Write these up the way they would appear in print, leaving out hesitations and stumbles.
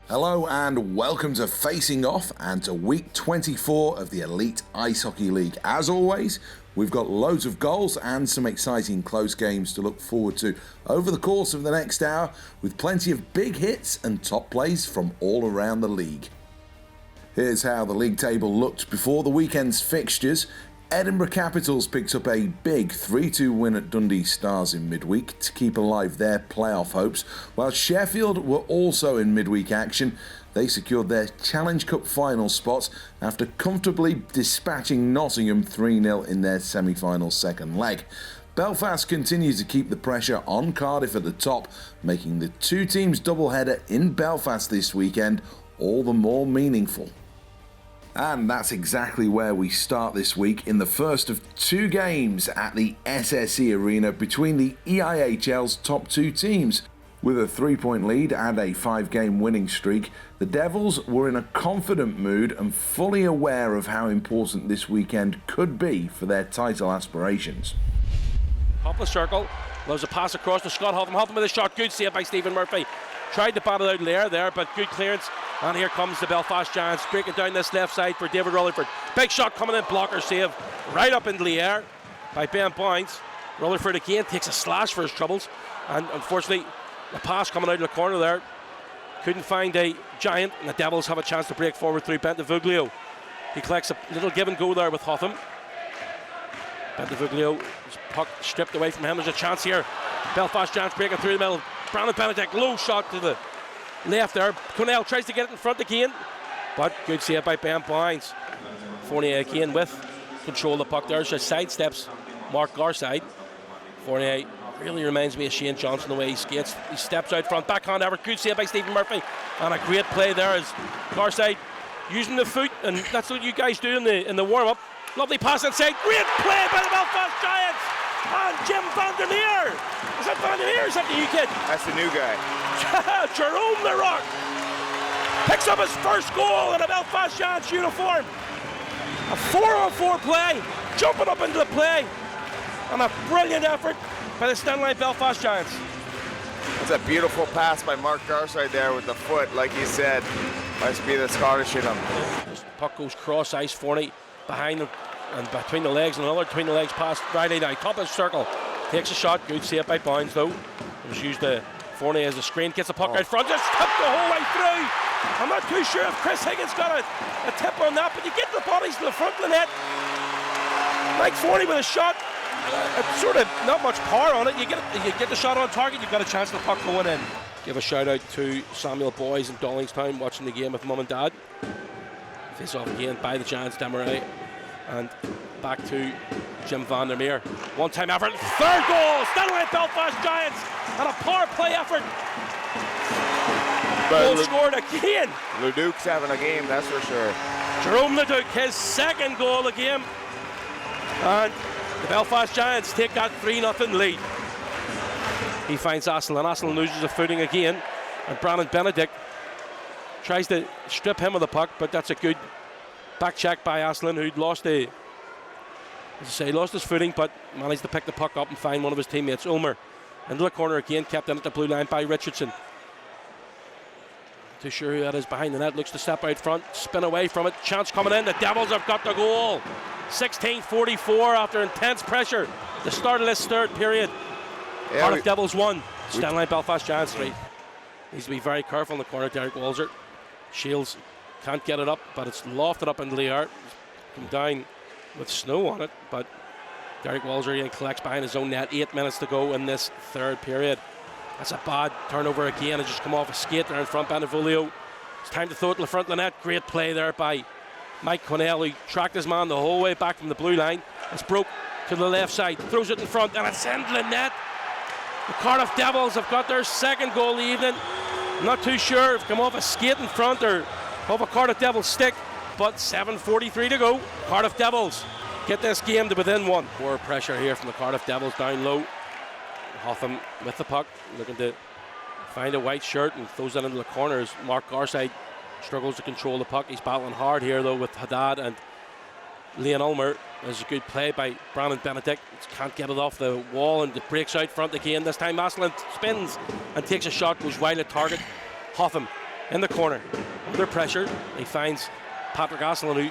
Hello and welcome to Facing Off and to week 24 of the Elite Ice Hockey League. As always, we've got loads of goals and some exciting close games to look forward to over the course of the next hour, with plenty of big hits and top plays from all around the league. Here's how the league table looked before the weekend's fixtures. Edinburgh Capitals picked up a big 3-2 win at Dundee Stars in midweek to keep alive their playoff hopes, while Sheffield were also in midweek action. They secured their Challenge Cup final spots after comfortably dispatching Nottingham 3-0 in their semi-final second leg. Belfast continues to keep the pressure on Cardiff at the top, making the two teams doubleheader in Belfast this weekend all the more meaningful. And that's exactly where we start this week, in the first of two games at the SSE Arena between the EIHL's top two teams. With a 3-point lead and a 5-game winning streak, the Devils were in a confident mood and fully aware of how important this weekend could be for their title aspirations. Top of the circle, loves a pass across to Scott Hotham. Hotham with a shot, good save by Stephen Murphy. Tried to battle out Lair there, but good clearance. And here comes the Belfast Giants, breaking down this left side for David Rutherford. Big shot coming in, blocker save, right up into the air by Ben Boynes. Rutherford again takes a slash for his troubles, and unfortunately the pass coming out of the corner there couldn't find a Giant, and the Devils have a chance to break forward through Bentavuglio. He collects a little give and go there with Hotham. Bentavuglio, his puck stripped away from him. There's a chance here. Belfast Giants breaking through the middle. Brandon Benedict, low shot to the left there. Cornell tries to get it in front again, but good save by Ben Boynes. Fournier again with control of the puck there. Just sidesteps Mark Garside. Fournier really reminds me of Shane Johnson the way he skates. He steps out front, backhand effort, good save by Stephen Murphy, and a great play there as Garside using the foot, and that's what you guys do in the warm-up. Lovely pass inside, great play by the Belfast Giants, and Jim Vandermeer. Is that Vandermeer or is that the new kid? That's the new guy. Jerome the Rock picks up his first goal in a Belfast Giants uniform. A 4-on-4 play, jumping up into the play, and a brilliant effort by the Stenline Belfast Giants. That's a beautiful pass by Mark Garside there with the foot, like he said. Must be the Scottish in him. This puck goes cross ice, Forney behind him and between the legs, and another between the legs pass Riley now, top of the circle. Takes a shot, good save by Boynes though. It was used Forney as a screen, gets the puck out front, just tipped the whole way through. I'm not too sure if Chris Higgins got a tip on that, but you get the bodies to the front of the net. Mike Forney with a shot, sort of not much power on it. You get the shot on target, you've got a chance of the puck going in. Give a shout out to Samuel Boys in Dollingstown watching the game with mum and dad. Face off again by the Giants, Demaray, and back to Jim Vandermeer. One-time effort, third goal, Stenline Belfast Giants, and a power play effort. Goal scored again. Leduc's having a game, that's for sure. Jerome Leduc, his second goal of the game. And the Belfast Giants take that 3-0 lead. He finds Asselin. Asselin loses a footing again, and Brandon Benedict tries to strip him of the puck, but that's a good back check by Asselin, who'd lost his footing, but managed to pick the puck up and find one of his teammates, Ulmer. Into the corner again, kept in at the blue line by Richardson. Too sure who that is behind the net, looks to step out front, spin away from it, chance coming in, the Devils have got the goal. 16:44 after intense pressure, the start of this third period. Cardiff Devils 1, Stenline Belfast Giants 3. Needs to be very careful in the corner, Derek Walzer. Shields can't get it up, but it's lofted up into the air. Come down with snow on it, but Derek Walzer again collects behind his own net. 8 minutes to go in this third period. That's a bad turnover again. It just come off a skate there in front. Bentavuglio. It's time to throw it to the front of the net. Great play there by Mike Cornell, who tracked his man the whole way back from the blue line. It's broke to the left side, throws it in front, and it's into the net. The Cardiff Devils have got their second goal of the evening. I'm not too sure if it come off a skate in front or off a Cardiff Devils stick, but 7:43 to go. Cardiff Devils get this game to within one. More pressure here from the Cardiff Devils down low. Hotham with the puck, looking to find a white shirt and throws that into the corners. Mark Garside struggles to control the puck. He's battling hard here though with Haddad and Leon Ulmer. There's a good play by Brandon Benedict. Can't get it off the wall and it breaks out front again. This time Asselin spins and takes a shot, goes wide at target. Hotham in the corner. Under pressure, he finds Patrick Asselin, who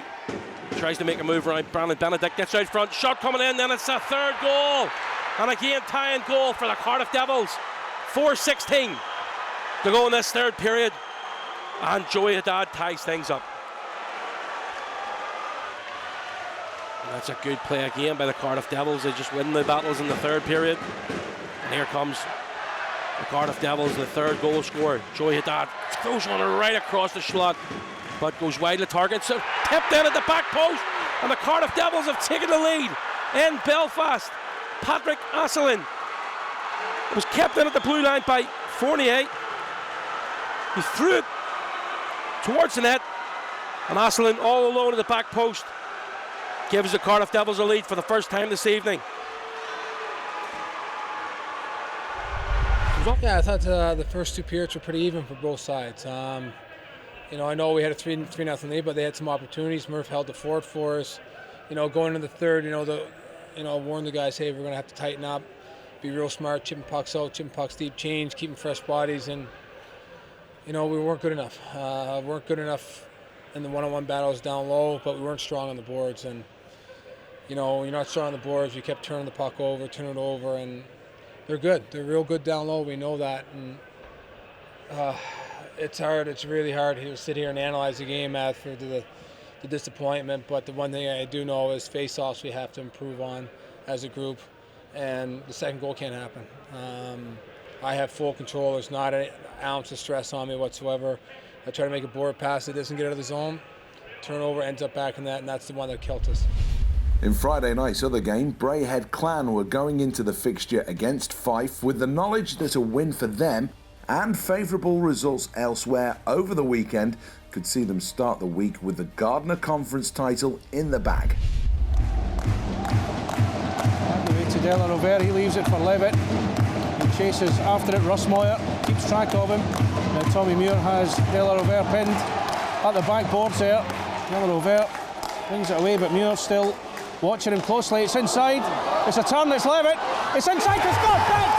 tries to make a move around. Brandon Benedict gets out front, shot coming in, then it's a third goal. And again, tying goal for the Cardiff Devils. 4:16 to go in this third period. And Joey Haddad ties things up. And that's a good play again by the Cardiff Devils. They just win the battles in the third period. And here comes the Cardiff Devils, the third goal scorer. Joey Haddad throws one right across the slot, but goes wide of target. So tipped in at the back post. And the Cardiff Devils have taken the lead in Belfast. Patrick Asselin was kept in at the blue line by Fournier. He threw it towards the net, and Asselin all alone at the back post gives the Cardiff Devils a lead for the first time this evening. Yeah, I thought the first two periods were pretty even for both sides. You know, I know we had a 3-0 lead, but they had some opportunities. Murph held the fort for us. You know, going into the third, warn the guys, hey, we're going to have to tighten up, be real smart, chipping pucks out, chipping pucks deep, change, keeping fresh bodies, and we weren't good enough. Weren't good enough in the one-on-one battles down low, but we weren't strong on the boards. And you're not strong on the boards. We kept turning the puck over, and they're good. They're real good down low. We know that, and it's hard. It's really hard to sit here and analyze the game after the disappointment. But the one thing I do know is face-offs we have to improve on as a group, and the second goal can't happen. I have full control. There's not an ounce of stress on me whatsoever. I try to make a board pass that doesn't get out of the zone. Turnover ends up back in that, and that's the one that killed us. In Friday night's other game, Braehead Clan were going into the fixture against Fife with the knowledge that a win for them and favourable results elsewhere over the weekend could see them start the week with the Gardner Conference title in the bag. To Della Rovere, he leaves it for Levitt. He chases after it. Russ Moyer keeps track of him. Now Tommy Muir has Della Rovere pinned at the back boards there. Della Rovere brings it away, but Muir still watching him closely. It's inside. It's a turn. It's Levitt. It's inside to Scott Bent.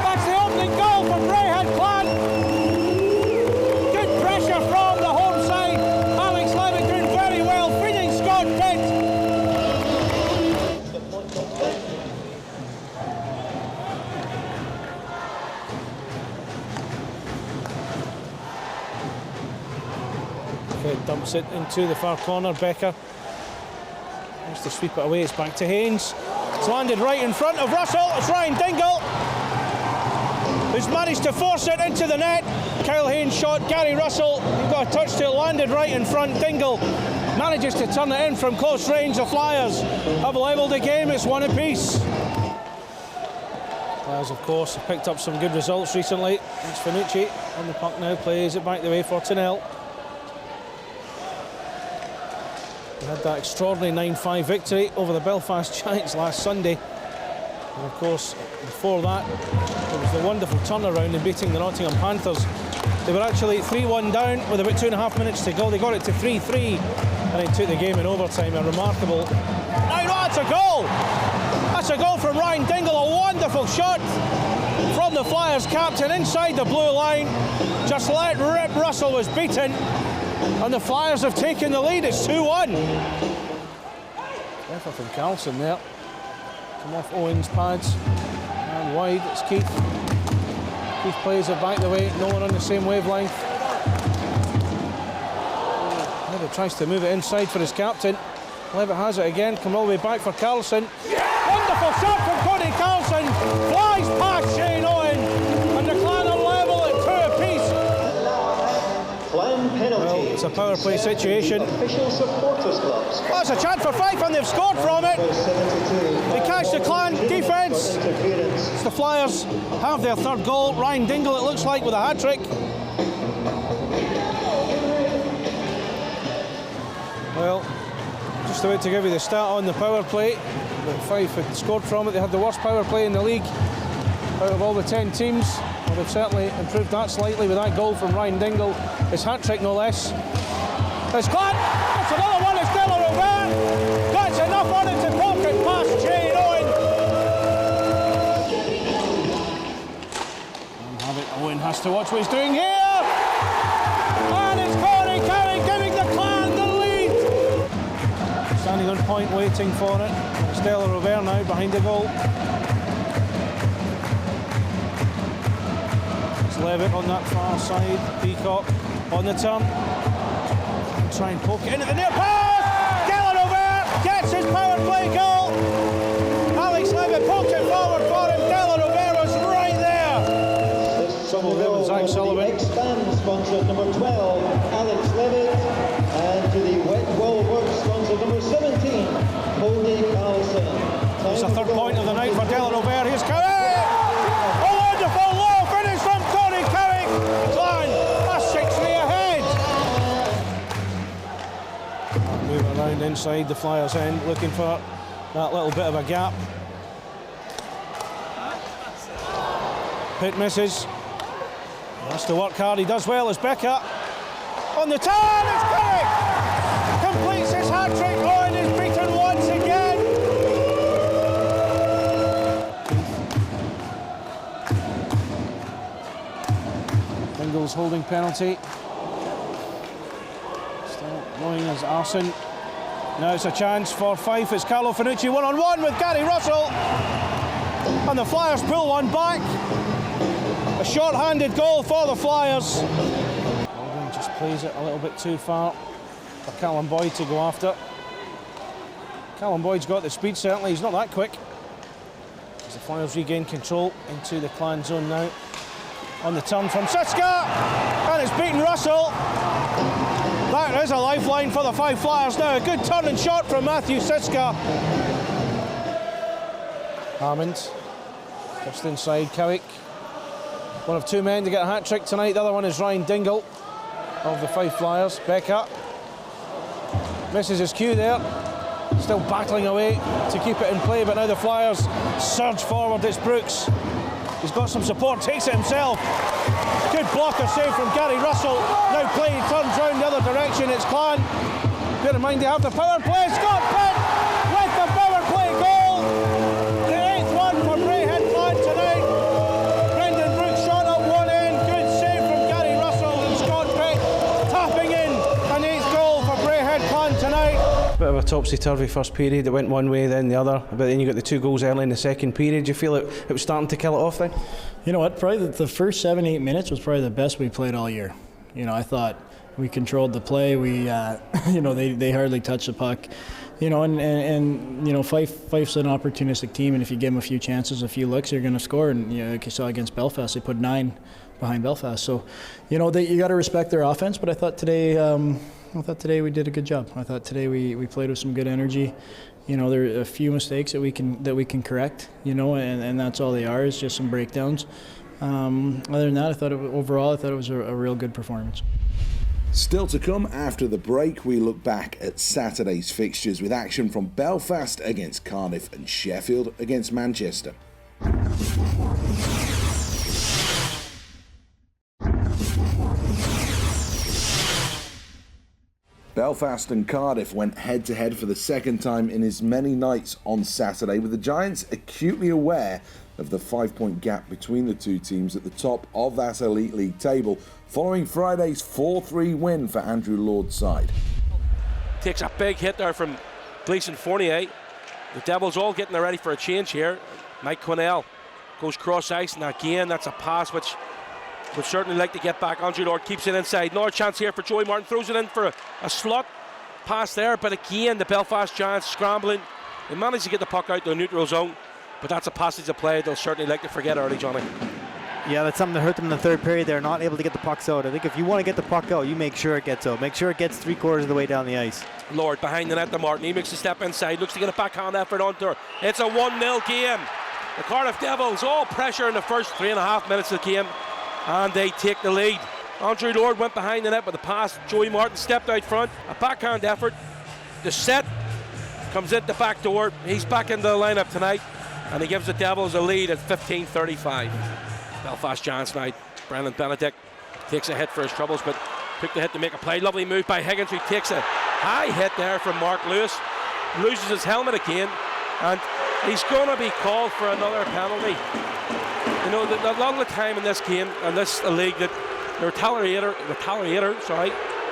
That's the opening goal for Braehead Clan. Good pressure from the home side. Alex Levitt doing very well, feeding Scott Bent. Dumps it into the far corner. Becker wants to sweep it away. It's back to Haynes. It's landed right in front of Russell. It's Ryan Dingle who's managed to force it into the net. Kyle Haynes shot. Gary Russell, he got a touch to it, landed right in front. Dingle manages to turn it in from close range. The Flyers have leveled the game. It's one apiece. Flyers, of course, have picked up some good results recently. It's Finucci on the puck now, plays it back the way for Tunnell. They had that extraordinary 9-5 victory over the Belfast Giants last Sunday. And of course, before that, it was the wonderful turnaround in beating the Nottingham Panthers. They were actually 3-1 down with about 2.5 minutes to go. They got it to 3-3 and they took the game in overtime. A remarkable... Now that's a goal! That's a goal from Ryan Dingle. A wonderful shot from the Flyers captain inside the blue line. Just let rip. Russell was beaten. And the Flyers have taken the lead. It's 2-1. Effort from Carlson there. Come off Owen's pads. And wide, it's Keith. Keith plays it back the way. No one on the same wavelength. Levitt tries to move it inside for his captain. Levitt has it again. Come all the way back for Carlson. Wonderful shot from Cody Carlson. Flies past Shane Owen. And the Clan are level at 2 apiece. Well, it's a power play situation. Well, it's a chance for Fife and they've scored from it. They catch the Clan defence. The Flyers have their third goal. Ryan Dingle, it looks like, with a hat-trick. Well, just about to give you the stat on the power play. But Fife had scored from it. They had the worst power play in the league out of all the 10 teams. Well, they've certainly improved that slightly with that goal from Ryan Dingle. His hat-trick, no less. It's Clan. It's another one. It's Della Rovere. That's enough on it. Owen has to watch what he's doing here. And it's Corey Carey giving the Clan the lead. Standing on point waiting for it. It's Della Rovere now behind the goal. It's Levitt on that far side. Peacock on the turn. Try and poke it into the near post. Della Rovere gets his power play goal. Alex Levitt pokes it forward for him. Della Rovere was right there. Trouble there with Zach Sullivan. Expand sponsor number 12, Alex Levitt, and to the Wet Wall Works sponsor number 17, Cody Carlson. It's the third point of the night for Della Rovere. Here's Carey! A wonderful low finish from Cody Carey. Clan are 6-3 ahead. Move it around inside the Flyers' end, looking for that little bit of a gap. Hit misses. That's the work hard. He does well as Becker. On the turn, it's Carey! Completes his hat-trick. Owen is beaten once again. Ingles holding penalty. Still going as Arson. Now it's a chance for Fife. It's Carlo Finucci one-on-one with Gary Russell. And the Flyers pull one back. A short-handed goal for the Flyers. Baldwin just plays it a little bit too far for Callum Boyd to go after. Callum Boyd's got the speed, certainly. He's not that quick. As the Flyers regain control into the Clan zone now. On the turn from Siska, and it's beaten Russell. That is a lifeline for the Five Flyers now. A good turn and shot from Matthew Siska. Hammond, just inside Cowick. One of two men to get a hat-trick tonight. The other one is Ryan Dingle of the Five Flyers. Becker misses his cue there. Still battling away to keep it in play, but now the Flyers surge forward. It's Brooks. He's got some support, takes it himself. Good blocker save from Gary Russell. Now play turns round the other direction. It's Clan. Bear in mind they have the power play. Scott Pitt with the power play goal. The 8th one for Braehead Clan tonight. Brendan Brooks shot up one end. Good save from Gary Russell, and Scott Pitt tapping in an 8th goal for Braehead Clan tonight. Bit of a topsy-turvy first period. It went one way, then the other. But then you got the 2 goals early in the second period. Do you feel it was starting to kill it off then? You know what? Probably the first 7-8 minutes was probably the best we played all year. You know, I thought we controlled the play. We, you know, they hardly touched the puck. You know, and you know, Fife's an opportunistic team, and if you give them a few chances, a few looks, you're going to score. And you know, like you saw against Belfast, they put 9 behind Belfast. So, you know, you got to respect their offense. But I thought today we did a good job. I thought today we played with some good energy. You know, there are a few mistakes that we can correct. You know, and that's all they are, is just some breakdowns. Other than that, I thought it was a real good performance. Still to come after the break, we look back at Saturday's fixtures with action from Belfast against Cardiff and Sheffield against Manchester. Belfast and Cardiff went head-to-head for the second time in as many nights on Saturday, with the Giants acutely aware of the 5-point gap between the two teams at the top of that Elite League table, following Friday's 4-3 win for Andrew Lord's side. Takes a big hit there from Gleason Fournier. The Devils all getting ready for a change here. Mike Quinnell goes cross-ice, and again, that's a pass which would certainly like to get back. Andrew Lord keeps it inside. Another chance here for Joey Martin. Throws it in for a slot pass there. But again, the Belfast Giants scrambling. They managed to get the puck out to the neutral zone. But that's a passage of play they'll certainly like to forget early, Johnny. Yeah, that's something that hurt them in the third period. They're not able to get the pucks out. I think if you want to get the puck out, you make sure it gets out. Make sure it gets 3/4 of the way down the ice. Lord behind the net to Martin. He makes a step inside. Looks to get a backhand effort onto her. It's a 1-0 game. The Cardiff Devils all pressure in the first 3.5 minutes of the game, and they take the lead. Andrew Lord went behind the net with a pass. Joey Martin stepped out front. A backhand effort. The set comes in the back door. He's back in the lineup tonight, and he gives the Devils a lead at 15:35. Belfast Giants now. Brendan Benedict takes a hit for his troubles, but took the hit to make a play. Lovely move by Higgins, who takes a high hit there from Mark Lewis. Loses his helmet again, and he's going to be called for another penalty. You know, a lot of the time in this game and this league that the retaliator,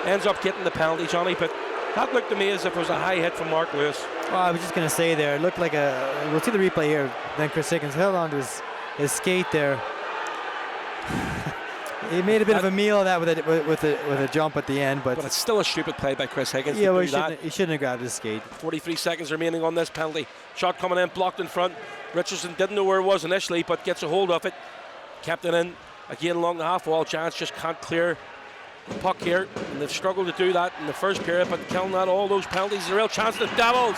ends up getting the penalty, Johnny. But that looked to me as if it was a high hit from Mark Lewis. Well, I was just going to say there, it looked like we'll see the replay here. Then Chris Higgins held on to his skate there. He made a bit of a meal of that with a jump at the end, but it's still a stupid play by Chris Higgins. Yeah, well, he shouldn't have grabbed his skate. 43 seconds remaining on this penalty. Shot coming in, blocked in front. Richardson didn't know where it was initially, but gets a hold of it. Kept it in again along the half wall. Giants just can't clear the puck here, and they've struggled to do that in the first period, but killing that all those penalties is a real chance. The Devils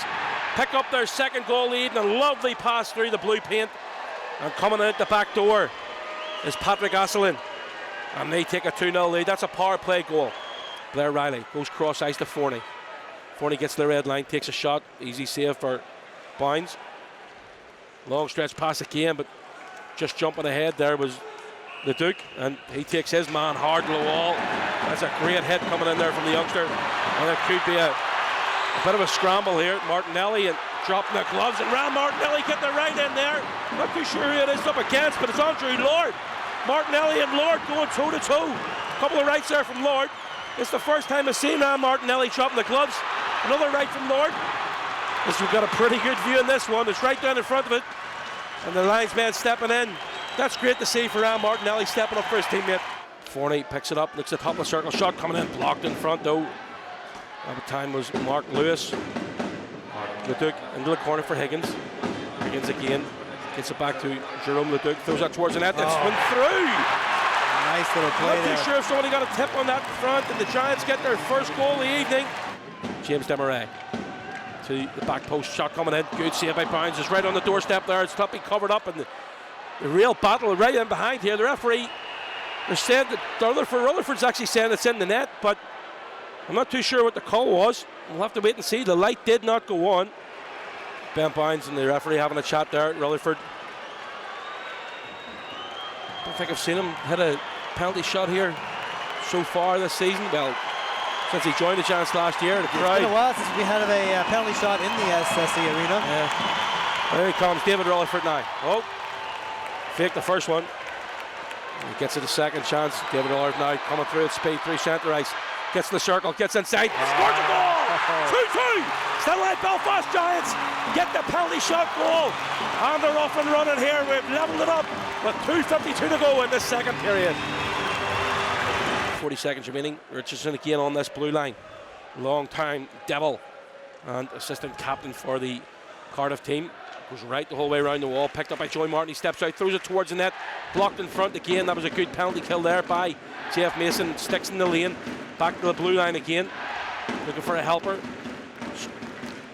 pick up their second goal lead, and a lovely pass through the blue paint. And coming out the back door is Patrick Asselin. And they take a 2-0 lead. That's a power play goal. Blair Riley goes cross ice to Forney. Forney gets the red line, takes a shot. Easy save for Bounds. Long stretch pass again, but just jumping ahead there was the Duke, and he takes his man hard to the wall. That's a great hit coming in there from the youngster. And it could be a bit of a scramble here. Martinelli and dropping the gloves, and Ram Martinelli getting the right in there. Not too sure who it is up against, but it's Andrew Lord. Martinelli and Lord going toe-to-toe. A couple of rights there from Lord. It's the first time I've seen Martinelli dropping the gloves. Another right from Lord. We've got a pretty good view in this one. It's right down in front of it. And the linesman stepping in. That's great to see for Martinelli stepping up for his teammate. Forney picks it up, looks at the top of the circle. Shot coming in, blocked in front though. At the time was Mark Lewis. Leduc into the corner for Higgins. Higgins again. Gets it back to Jerome Leduc, throws that towards the net, then spin through. Nice little play there. Not too sure if somebody got a tip on that in front, and the Giants get their first goal of the evening. James Desmarais to the back post, shot coming in, good save by Bounds, is right on the doorstep there. It's not being covered up, and the real battle right in behind here. The referee, they're saying that Rutherford's actually saying it's in the net, but I'm not too sure what the call was. We'll have to wait and see. The light did not go on. Ben Bounds and the referee having a chat there at Rutherford. I don't think I've seen him hit a penalty shot here so far this season. Well, since he joined the Giants last year. It's been a while since we had a penalty shot in the SSE Arena. Yeah. There he comes, David Rutherford now. Oh, faked the first one. He gets it a second chance. David Rutherford now coming through at speed, through centre ice. Gets the circle, gets inside, scores a goal! 2-2! Still like Belfast Giants get the penalty shot goal. And they're off and running here. We've leveled it up with 2:52 to go in this second period. 40 seconds remaining. Richardson again on this blue line. Long time Devil and assistant captain for the Cardiff team. Goes right the whole way around the wall. Picked up by Joey Martin. He steps out, throws it towards the net. Blocked in front again. That was a good penalty kill there by Jeff Mason. Sticks in the lane. Back to the blue line again. Looking for a helper.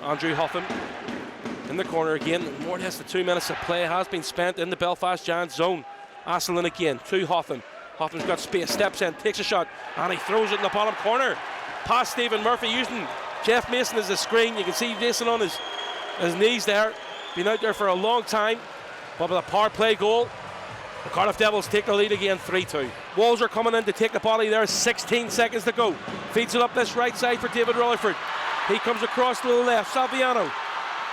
Andrew Hotham in the corner again. More or less the 2 minutes of play has been spent in the Belfast Giants zone. Asselin again to Hotham. Hotham's got space, steps in, takes a shot, and he throws it in the bottom corner. Past Stephen Murphy, using Jeff Mason as a screen. You can see Mason on his knees there. Been out there for a long time. But with a power play goal, the Cardiff Devils take the lead again, 3-2. Walls are coming in to take the body there. 16 seconds to go. Feeds it up this right side for David Rutherford. He comes across to the left. Salviano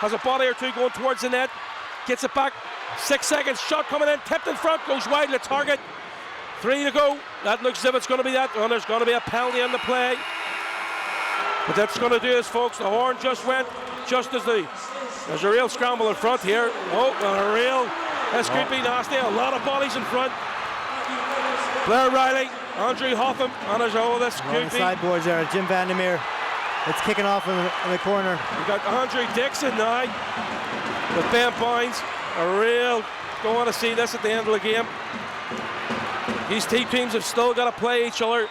has a body or two going towards the net. Gets it back. 6 seconds. Shot coming in. Tipped in front. Goes wide to target. 3 to go. That looks as if it's going to be that. Oh, there's going to be a penalty on the play. But that's going to do this, folks. The horn just went just as there's a real scramble in front here. Oh, and a real. This could be nasty. A lot of bodies in front. Blair Riley, Andrew Hotham, and there's this could be. Sideboards there. Jim Vandermeer. It's kicking off in the corner. We got Andrew Dixon now with Ben Bounds. A real. Don't want to see this at the end of the game. These two teams have still got to play each other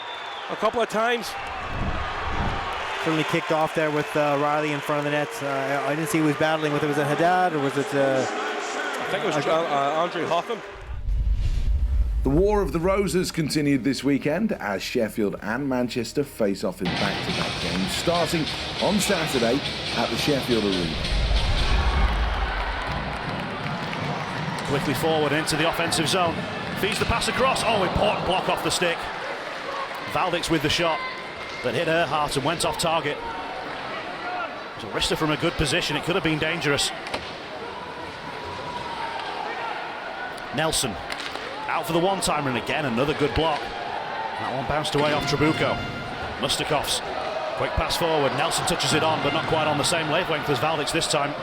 a couple of times. Certainly kicked off there with Riley in front of the net. I didn't see who was battling with it. Was it Haddad or was it? I think it was Andrew Hotham. The War of the Roses continued this weekend as Sheffield and Manchester face off in back-to-back games, starting on Saturday at the Sheffield Arena. Quickly forward into the offensive zone. Feeds the pass across. Oh, important block off the stick. Valdix with the shot that hit Earhart and went off target. It was a wrister from a good position. It could have been dangerous. Nelson out for the one-timer, and again another good block. That one bounced away off Trabuco. Mustakovs, quick pass forward. Nelson touches it on, but not quite on the same wavelength as Valdic this time.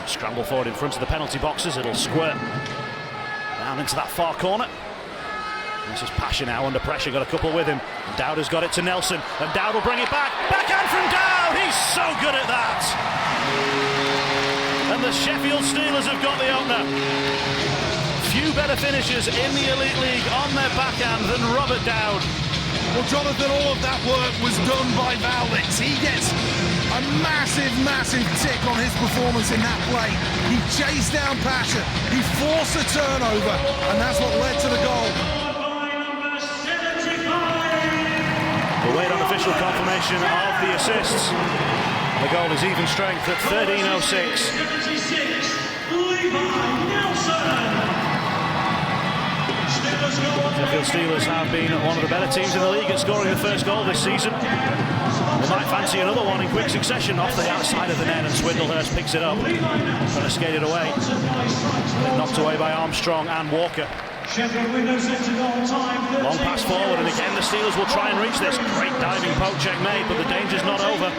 Scramble forward in front of the penalty boxes. It'll squirt down into that far corner. This is Pasha now under pressure, got a couple with him. Dowd has got it to Nelson, and Dowd will bring it back. Backhand from Dowd, he's so good at that. And the Sheffield Steelers have got the opener. Few better finishers in the Elite League on their backhand than Robert Dowd. Well, Jonathan, all of that work was done by Valdic. He gets a massive tick on his performance in that play. He chased down Pasha, he forced a turnover, and that's what led to the goal. We'll wait on official confirmation of the assists. The goal is even strength at 13:06. Sheffield Steelers have been one of the better teams in the league at scoring the first goal this season. They might fancy another one in quick succession off the outside of the net, and Swindlehurst picks it up, trying to skate it away. Knocked away by Armstrong and Walker. Long pass forward, and again the Steelers will try and reach this. Great diving poke check made, but the danger's not over.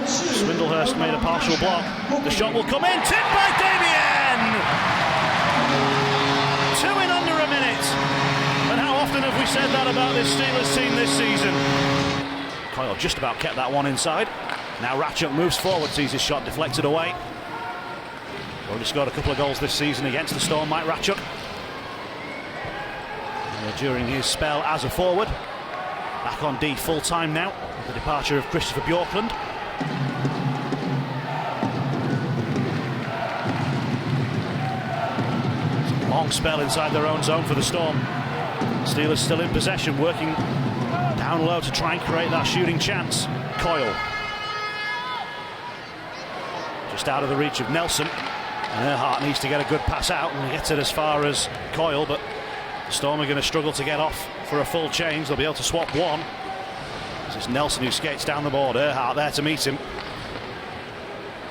Swindlehurst made a partial block. The shot will come in, tipped by Damien! 2 in under a minute. And how often have we said that about this Steelers team this season? Coyle just about kept that one inside. Now Ratchuk moves forward, sees his shot deflected away. Already scored a couple of goals this season against the Storm, Mike Ratchuk. During his spell as a forward. Back on D full time now, with the departure of Christopher Bjorklund. Long spell inside their own zone for the Storm. Steelers still in possession, working down low to try and create that shooting chance. Coyle. Just out of the reach of Nelson. And Earhart needs to get a good pass out, and he gets it as far as Coyle, but the Storm are going to struggle to get off for a full change. They'll be able to swap one. This is Nelson who skates down the board. Earhart there to meet him.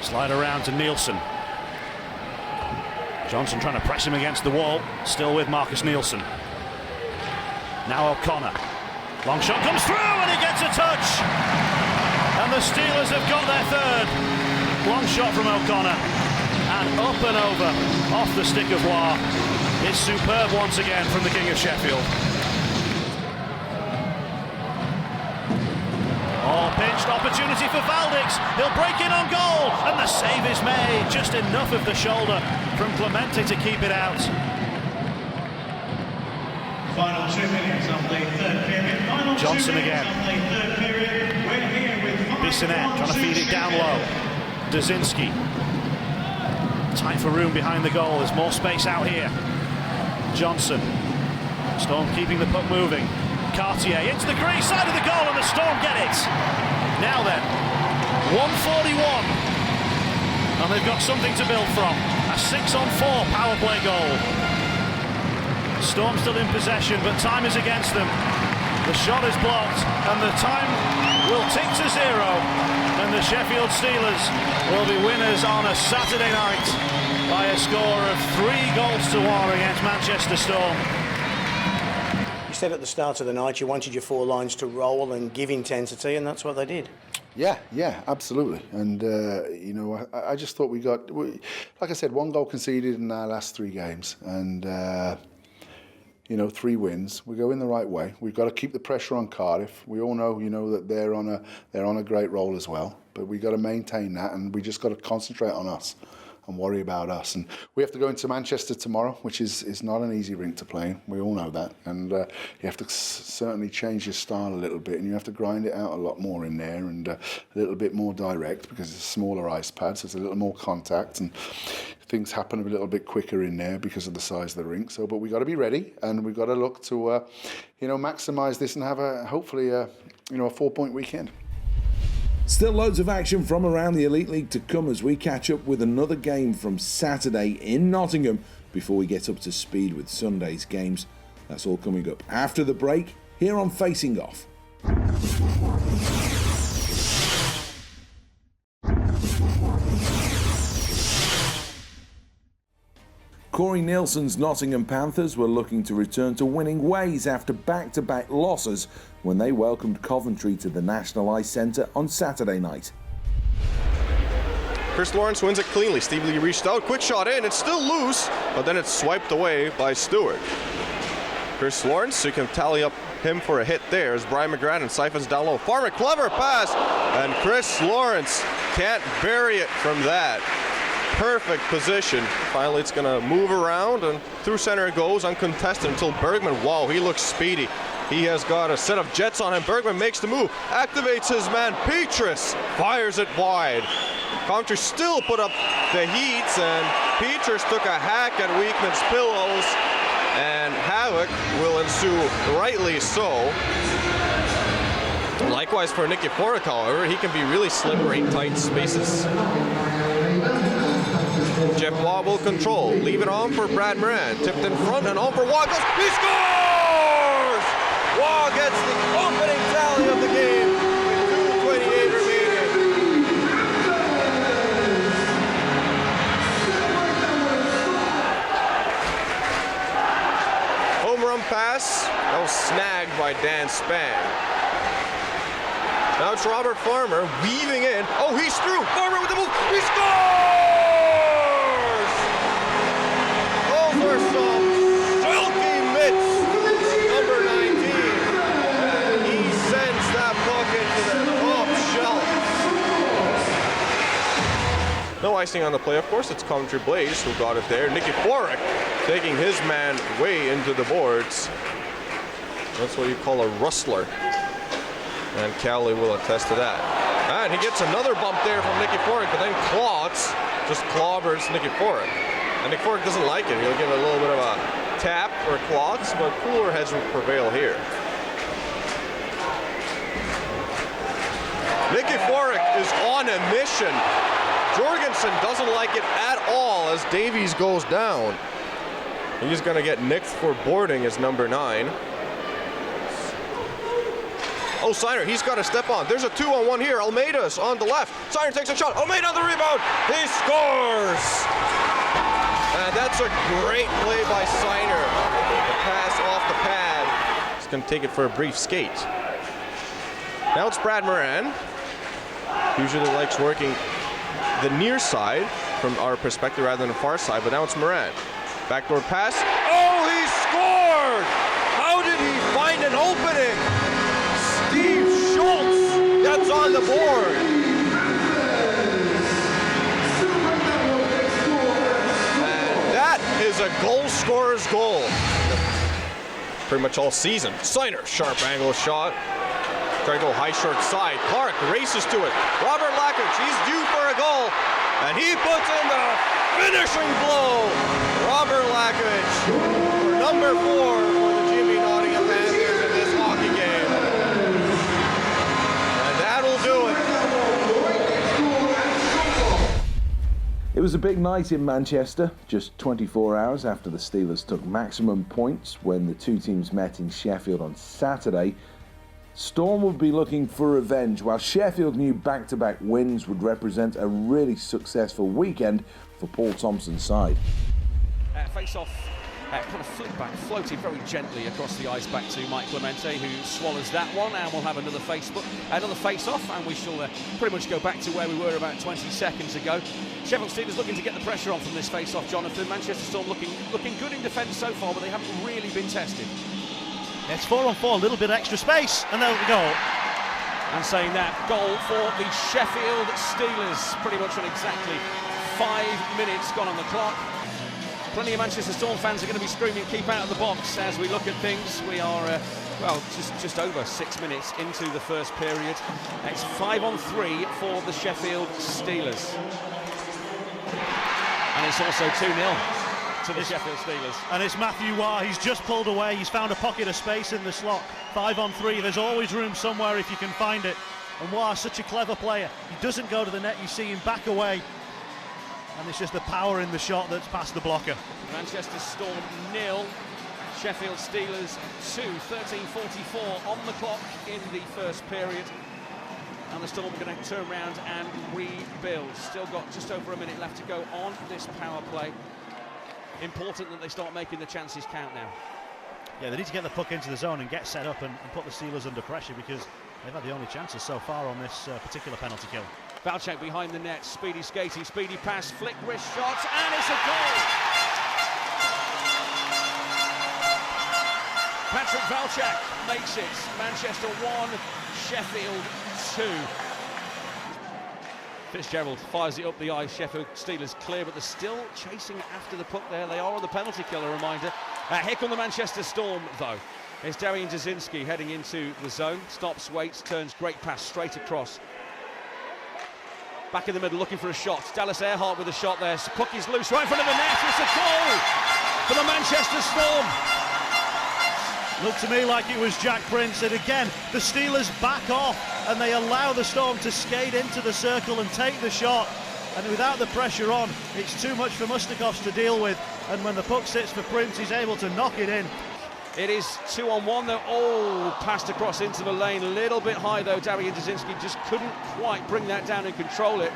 Slide around to Nielsen. Johnson trying to press him against the wall. Still with Marcus Nielsen. Now O'Connor. Long shot comes through and he gets a touch. And the Steelers have got their third. Long shot from O'Connor. And up and over off the stick of Waugh. It's superb once again from the King of Sheffield. Oh, pinched opportunity for Valdic. He'll break in on goal, and the save is made. Just enough of the shoulder from Clemente to keep it out. Final 2 minutes of the third period. Johnson again. Bissonnette trying to feed it down low. Dzinski. Tight for room behind the goal. There's more space out here. Johnson. Storm keeping the puck moving. Cartier into the crease, side of the goal, and the Storm get it. Now then, 1:41. And they've got something to build from. A 6-on-4 power play goal. Storm still in possession, but time is against them. The shot is blocked, and the time will tick to 0. And the Sheffield Steelers will be winners on a Saturday night by a score of 3-1 against Manchester Storm. You said at the start of the night you wanted your four lines to roll and give intensity, and that's what they did. Yeah, absolutely. And, you know, I just thought like I said, 1 goal conceded in our last 3 games. And, you know, 3 wins. We go in the right way. We've got to keep the pressure on Cardiff. We all know, you know, that they're on a great roll as well. But we've got to maintain that, and we just got to concentrate on us and worry about us. And we have to go into Manchester tomorrow, which is not an easy rink to play in. We all know that. And you have to certainly change your style a little bit, and you have to grind it out a lot more in there, and a little bit more direct, because it's a smaller ice pad, so it's a little more contact, and things happen a little bit quicker in there because of the size of the rink. So, but we got to be ready, and we've got to look to, you know, maximise this and have hopefully a 4-point weekend. Still loads of action from around the Elite League to come as we catch up with another game from Saturday in Nottingham before we get up to speed with Sunday's games. That's all coming up after the break here on Facing Off. Corey Nielsen's Nottingham Panthers were looking to return to winning ways after back-to-back losses when they welcomed Coventry to the National Ice Centre on Saturday night. Chris Lawrence wins it cleanly. Steve Lee reached out, quick shot in, it's still loose, but then it's swiped away by Stewart. Chris Lawrence, so you can tally up him for a hit there as Brian McGrattan siphons down low. Farmer, clever pass, and Chris Lawrence can't bury it from that. Perfect position. Finally, it's going to move around, and through center it goes, uncontested until Bergman. Wow, he looks speedy. He has got a set of jets on him. Bergman makes the move, activates his man. Petrus fires it wide. Coventry still put up the heats, and Petrus took a hack at Weekman's pillows, and havoc will ensue, rightly so. Likewise for Nicky Forek, however, he can be really slippery in tight spaces. Jeff Waugh will control, leave it on for Brad Moran, tipped in front and on for Waugh, he scores! Waugh gets the opening tally of the game with 2:28 remaining. Home run pass, that was snagged by Dan Spang. Now it's Robert Farmer weaving in. Oh, he's through. Farmer with the move. He scores! Those are some silky mitts. Number 19. And he sends that puck into the top shelf. No icing on the play, of course. It's Coventry Blaze who got it there. Nicky Forek taking his man way into the boards. That's what you call a rustler. And Cowley will attest to that. And he gets another bump there from Nicky Forek, but then Klotz just clobbers Nicky Forek. And Nicky Forek doesn't like it. He'll give it a little bit of a tap for Klotz, but cooler heads will prevail here. Nicky Forek is on a mission. Jorgensen doesn't like it at all as Davies goes down. He's going to get nicked for boarding as number 9. Oh, Siner, he's got to step on. There's a 2-on-1 here. Almeida's on the left. Siner takes a shot. Almeida on the rebound. He scores! And that's a great play by Siner. The pass off the pad. He's going to take it for a brief skate. Now it's Brad Moran. Usually likes working the near side from our perspective rather than the far side, but now it's Moran. Backdoor pass. Oh, he scored! How did he find an opening? Steve Schultz gets on the board. And that is a goal scorer's goal. Pretty much all season. Siner, sharp angle shot. Trying to go high short side. Clark races to it. Robert Lackage, he's due for a goal. And he puts in the finishing blow. Robert Lackage, number 4 for the Jimmy Nottingham Panthers in this hockey game. And that'll do it. It was a big night in Manchester, just 24 hours after the Steelers took maximum points when the two teams met in Sheffield on Saturday. Storm would be looking for revenge, while Sheffield knew back-to-back wins would represent a really successful weekend for Paul Thompson's side. Face-off, kind of flick back, floating very gently across the ice back to Mike Clemente, who swallows that one, and we'll have another face-off, and we shall pretty much go back to where we were about 20 seconds ago. Sheffield Steelers looking to get the pressure on from this face-off, Jonathan. Manchester Storm looking good in defence so far, but they haven't really been tested. It's 4-on-4, a little bit extra space, and there we go. And saying that, goal for the Sheffield Steelers. Pretty much in exactly 5 minutes gone on the clock. Plenty of Manchester Storm fans are going to be screaming, keep out of the box as we look at things. We are, just over 6 minutes into the first period. It's 5-on-3 for the Sheffield Steelers. And it's also 2-0. To the Sheffield Steelers. And it's Matthew Waugh. He's just pulled away. He's found a pocket of space in the slot. 5-on-3. There's always room somewhere if you can find it. And Waugh's such a clever player. He doesn't go to the net. You see him back away. And it's just the power in the shot that's past the blocker. Manchester Storm 0. Sheffield Steelers 2. 13:44 on the clock in the first period. And the Storm are going to turn around and rebuild. Still got just over a minute left to go on this power play. important that they start making the chances count now. Yeah, they need to get the puck into the zone and get set up and put the Steelers under pressure, because they've had the only chances so far on this particular penalty kill. Valchek behind the net, speedy skating, speedy pass, flick wrist shots, and it's a goal! Patrick Valchek makes it. Manchester 1, Sheffield 2. Fitzgerald fires it up the ice. Sheffield Steelers clear, but they're still chasing after the puck there. They are on the penalty kill, a reminder. Here come the Manchester Storm, though. It's Darian Jasinski heading into the zone. Stops, waits, turns, great pass straight across. Back in the middle, looking for a shot. Dallas Earhart with a shot there. Puck is loose right in front of the net. It's a goal for the Manchester Storm. Looked to me like it was Jack Prince, and again, the Steelers back off and they allow the Storm to skate into the circle and take the shot. And without the pressure on, it's too much for Mustakovs to deal with. And when the puck sits for Prince, he's able to knock it in. It is 2-on-1. They're all passed across into the lane. A little bit high, though. Darian Jasinski just couldn't quite bring that down and control it.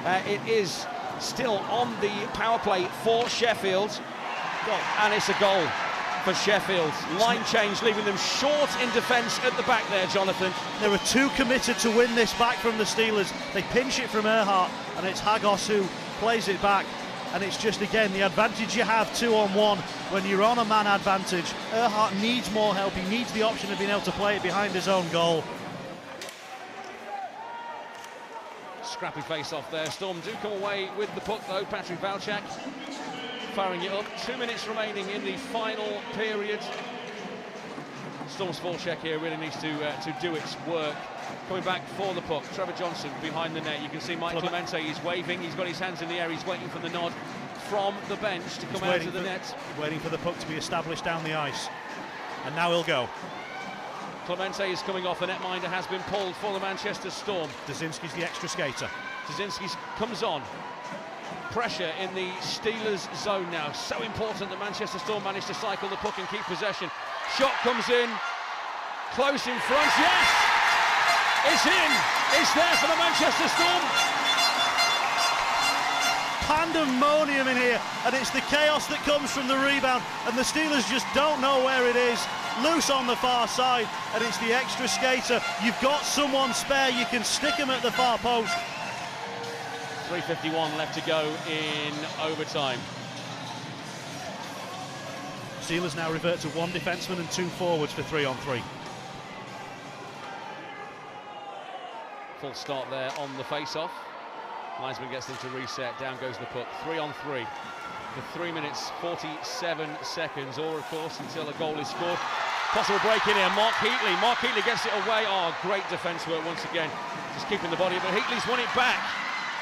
It is still on the power play for Sheffield. And it's a goal for Sheffield. Line change, leaving them short in defence at the back there, Jonathan. They were too committed to win this back from the Steelers. They pinch it from Earhart, and it's Hagos who plays it back. And it's just, again, the advantage you have 2-on-1 when you're on a man advantage. Earhart needs more help. He needs the option of being able to play it behind his own goal. Scrappy face-off there. Storm do come away with the puck, though. Patrick Valchek firing it up. 2 minutes remaining in the final period. Storm's forecheck here really needs to do its work. Coming back for the puck, Trevor Johnson behind the net. You can see Mike Clemente is waving. He's got his hands in the air. He's waiting for the nod from the bench to come out of the net. Waiting for the puck to be established down the ice. And now he'll go. Clemente is coming off. The netminder has been pulled for the Manchester Storm. Jasinski's the extra skater. Jasinski comes on. Pressure in the Steelers zone now. So important that Manchester Storm managed to cycle the puck and keep possession. Shot comes in. Close in front. Yes! It's in! It's there for the Manchester Storm! Pandemonium in here, and it's the chaos that comes from the rebound, and the Steelers just don't know where it is. Loose on the far side, and it's the extra skater. You've got someone spare, you can stick him at the far post. 3:51 left to go in overtime. Steelers now revert to one defenseman and two forwards for 3-on-3. Full start there on the face-off. Linesman gets them to reset. Down goes the puck. 3-on-3 for 3 minutes 47 seconds, or of course until a goal is scored. Possible break in here. Mark Heatley gets it away. Oh, great defence work once again. Just keeping the body, but Heatley's won it back.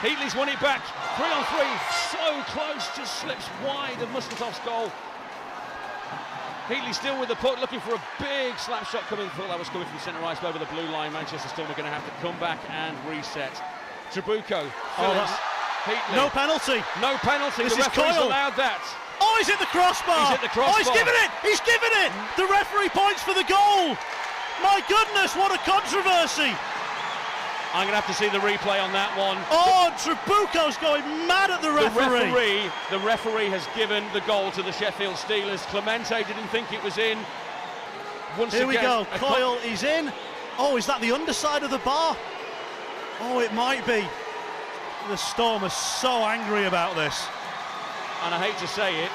3-on-3. So close, just slips wide of Muscatov's goal. Heatley still with the puck, looking for a big slap shot coming. Thought that was coming from centre ice over the blue line. Manchester Storm are going to have to come back and reset. Trabuco, Heatley. No penalty. No penalty. This the referee's allowed that. Oh, he's hit the crossbar. Oh, he's given it. He's given it. The referee points for the goal. My goodness, what a controversy. I'm going to have to see the replay on that one. Oh, Trabuco's going mad at the referee. The referee has given the goal to the Sheffield Steelers. Clemente didn't think it was in. Here we go. Coyle, he's in. Oh, is that the underside of the bar? Oh, it might be. The Storm are so angry about this. And I hate to say it.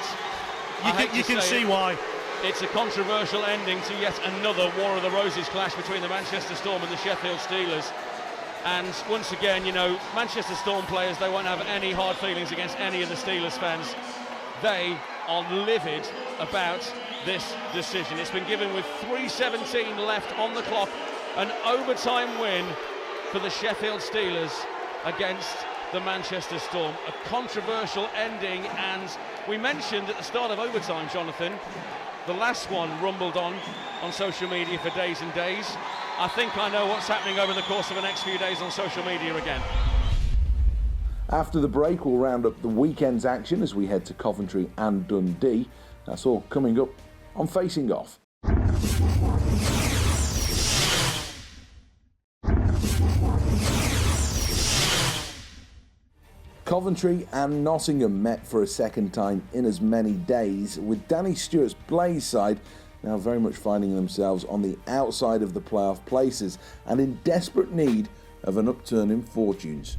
You can see why. It's a controversial ending to yet another War of the Roses clash between the Manchester Storm and the Sheffield Steelers. And once again, you know, Manchester Storm players, they won't have any hard feelings against any of the Steelers fans. They are livid about this decision. It's been given with 3:17 left on the clock. An overtime win for the Sheffield Steelers against the Manchester Storm. A controversial ending, and we mentioned at the start of overtime, Jonathan, the last one rumbled on social media for days and days. I think I know what's happening over the course of the next few days on social media again. After the break, we'll round up the weekend's action as we head to Coventry and Dundee. That's all coming up on Facing Off. Coventry and Nottingham met for a second time in as many days, with Danny Stewart's Blaze side now very much finding themselves on the outside of the playoff places and in desperate need of an upturn in fortunes.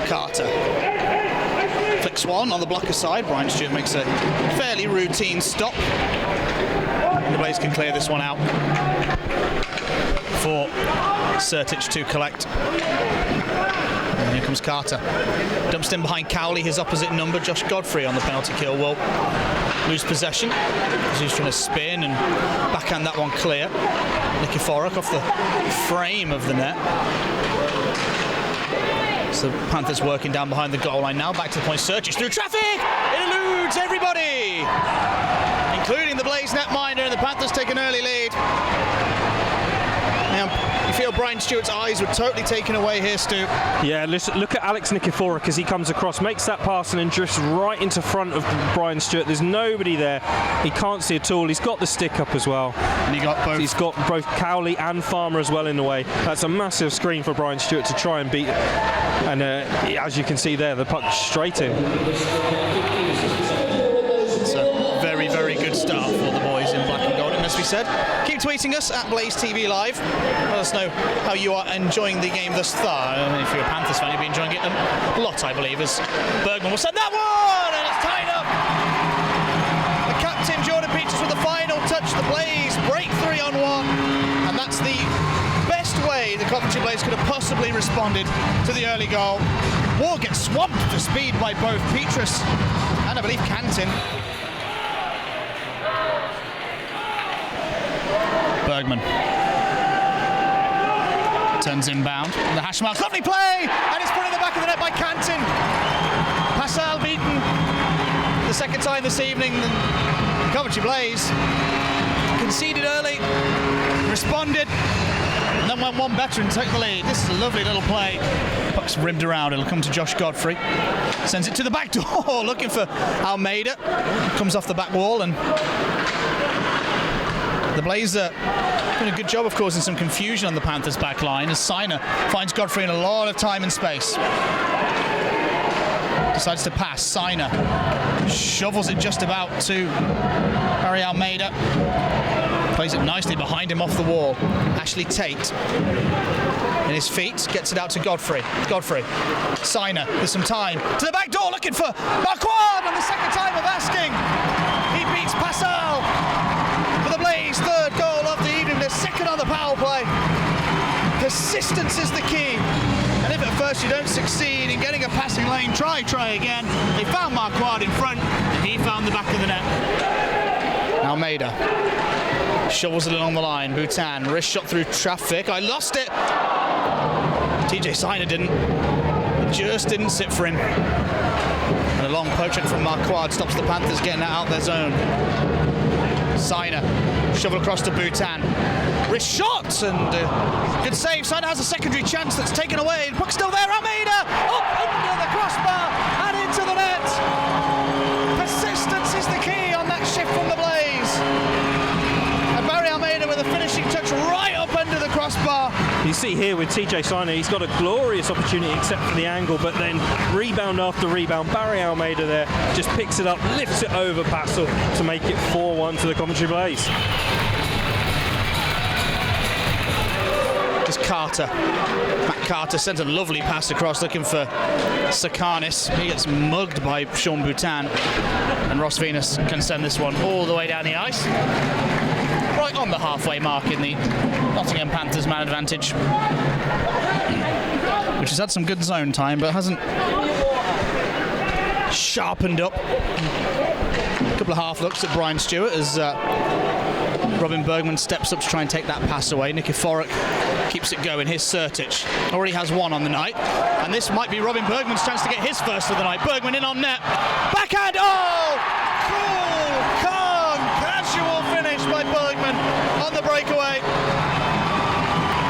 Carter flicks one on the blocker side. Brian Stewart makes a fairly routine stop. The Blaze can clear this one out for Sertic to collect. And here comes Carter. Dumps in behind Cowley, his opposite number. Josh Godfrey on the penalty kill will lose possession. He's trying to spin and backhand that one clear. Nikiforuk off the frame of the net. So Panthers working down behind the goal line now. Back to the point. Sertic through traffic. It eludes everybody, including the Blaze netminder, and the Panthers take an early lead. Now, you feel Brian Stewart's eyes were totally taken away here, Stu. Yeah, listen, look at Alex Nikiforuk as he comes across, makes that pass and then drifts right into front of Brian Stewart. There's nobody there. He can't see at all. He's got the stick up as well. And he's got both Cowley and Farmer as well in the way. That's a massive screen for Brian Stewart to try and beat. And as you can see there, the puck straight in. It's a very, very good start for the boys in black and gold, it must be said. Keep tweeting us at Blaze TV Live. Let us know how you are enjoying the game thus far. I mean, if you're a Panthers fan, you'll be enjoying it a lot, I believe, as Bergman will send that one, and it's tied up. The captain, Jordan Peters, with the final touch. The Blaze break 3-on-1, and that's the best way the Coventry Blaze could have possibly responded to the early goal. Ward gets swamped for speed by both Petrus and I believe Canton. Bergman turns inbound. The hash marks, lovely play, and it's put in the back of the net by Canton. Passal beaten the second time this evening. The Coventry Blaze conceded early, responded, and then went one better and took the lead. This is a lovely little play. Puck's rimmed around. It'll come to Josh Godfrey. Sends it to the back door, looking for Almeida. Comes off the back wall, and the Blaze doing a good job of causing some confusion on the Panthers' back line as Siner finds Godfrey in a lot of time and space. Decides to pass. Siner shovels it just about to Barry Almeida. Plays it nicely behind him off the wall. Ashley Tate in his feet, gets it out to Godfrey. Godfrey, Siner, there's some time. To the back door, looking for Marquardt on the second time of asking. He beats Passal for the Blaze, third goal of the evening. They're second on the power play. Persistence is the key. And if at first you don't succeed in getting a passing lane, try again. They found Marquardt in front, and he found the back of the net. Almeida shovels it along the line. Bhutan, wrist shot through traffic. I lost it. TJ Siner didn't. It just didn't sit for him. And a long poke check from Marquardt stops the Panthers getting that out their zone. Siner, shovel across to Bhutan. Wrist shot, and good save. Siner has a secondary chance that's taken away. Puck's still there. Almeida up under the crossbar and into the net. Persistence is the key on that shift from the Blaze. And Barry Almeida with a finishing touch right up under the crossbar. You see here with TJ Siner, he's got a glorious opportunity except for the angle, but then rebound after rebound. Barry Almeida there just picks it up, lifts it over Passel to make it 4-1 to the Coventry Blaze. It's Carter. Matt Carter sends a lovely pass across looking for Sakanis. He gets mugged by Sean Bhutan, and Ross Venus can send this one all the way down the ice. Right on the halfway mark in the Nottingham Panthers man advantage, which has had some good zone time but hasn't sharpened up. A couple of half looks at Brian Stewart as Robin Bergman steps up to try and take that pass away. Nikiforuk keeps it going. Here's Sertic. Already has one on the night. And this might be Robin Bergman's chance to get his first of the night. Bergman in on net. Backhand. Oh! Cool, calm, casual finish by Bergman on the breakaway.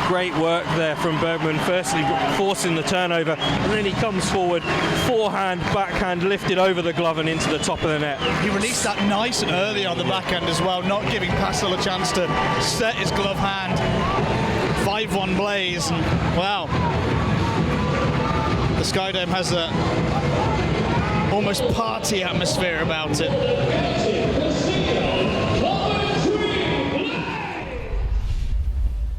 Great work there from Bergman, firstly forcing the turnover, and then he comes forward, forehand, backhand, lifted over the glove and into the top of the net. He released that nice and early on the backhand as well, not giving Passel a chance to set his glove hand. 5-1 Blaze, and wow. The Sky Dome has a almost party atmosphere about it.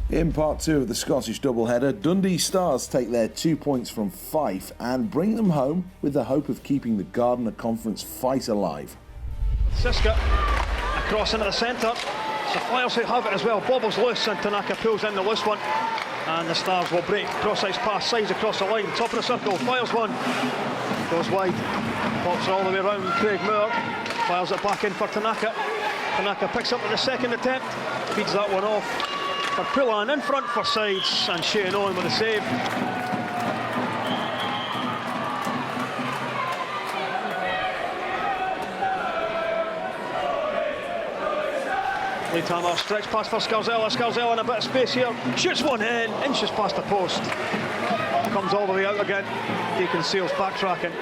In part 2 of the Scottish doubleheader, Dundee Stars take their 2 points from Fife and bring them home with the hope of keeping the Gardiner Conference fight alive. Siska across into the centre. The Flyers who have it as well. Bobbles loose and Tanaka pulls in the loose one. And the Stars will break. Cross-ice pass, sides across the line. Top of the circle. Flyers one. Goes wide. Pops all the way around. Craig Moore. Fires it back in for Tanaka. Tanaka picks up at the second attempt. Feeds that one off. For Pullan in front for sides. And Shane Owen with a save. Lee Tamar stretch pass for Scarzella. Scarzella in a bit of space here. Shoots one in, inches past the post. Comes all the way out again. Deacon Seals backtracking.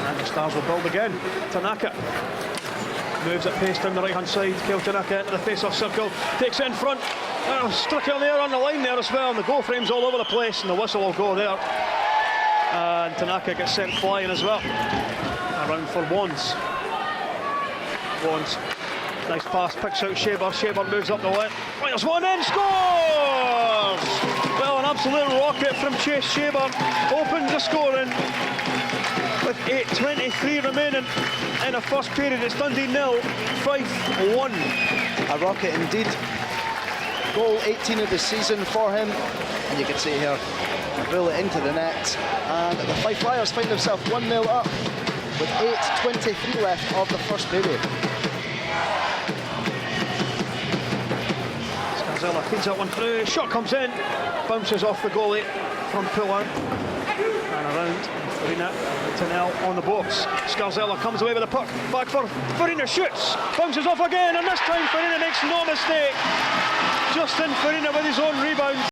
And the Stars will build again. Tanaka moves at pace down the right hand side. Kale Tanaka into the face-off circle. Takes it in front. Struck it there on the line there as well. And the goal frame's all over the place. And the whistle will go there. And Tanaka gets sent flying as well. Around for Wands. Wands. Nice pass, picks out Shaber. Shaber moves up the left. Fires one in, scores! Well, an absolute rocket from Chase Shaber. Opens the scoring with 8:23 remaining in the first period. It's Dundee 0, Fife 1. A rocket indeed. Goal 18 of the season for him. And you can see here, bullet into the net. And the Fife Flyers find themselves 1-0 up with 8:23 left of the first period. Scarzella feeds that one through, shot comes in, bounces off the goalie from Pullan, and around Farina Tunnell on the box. Scarzella comes away with the puck, back for Farina, shoots, bounces off again, and this time Farina makes no mistake. Justin Farina with his own rebound.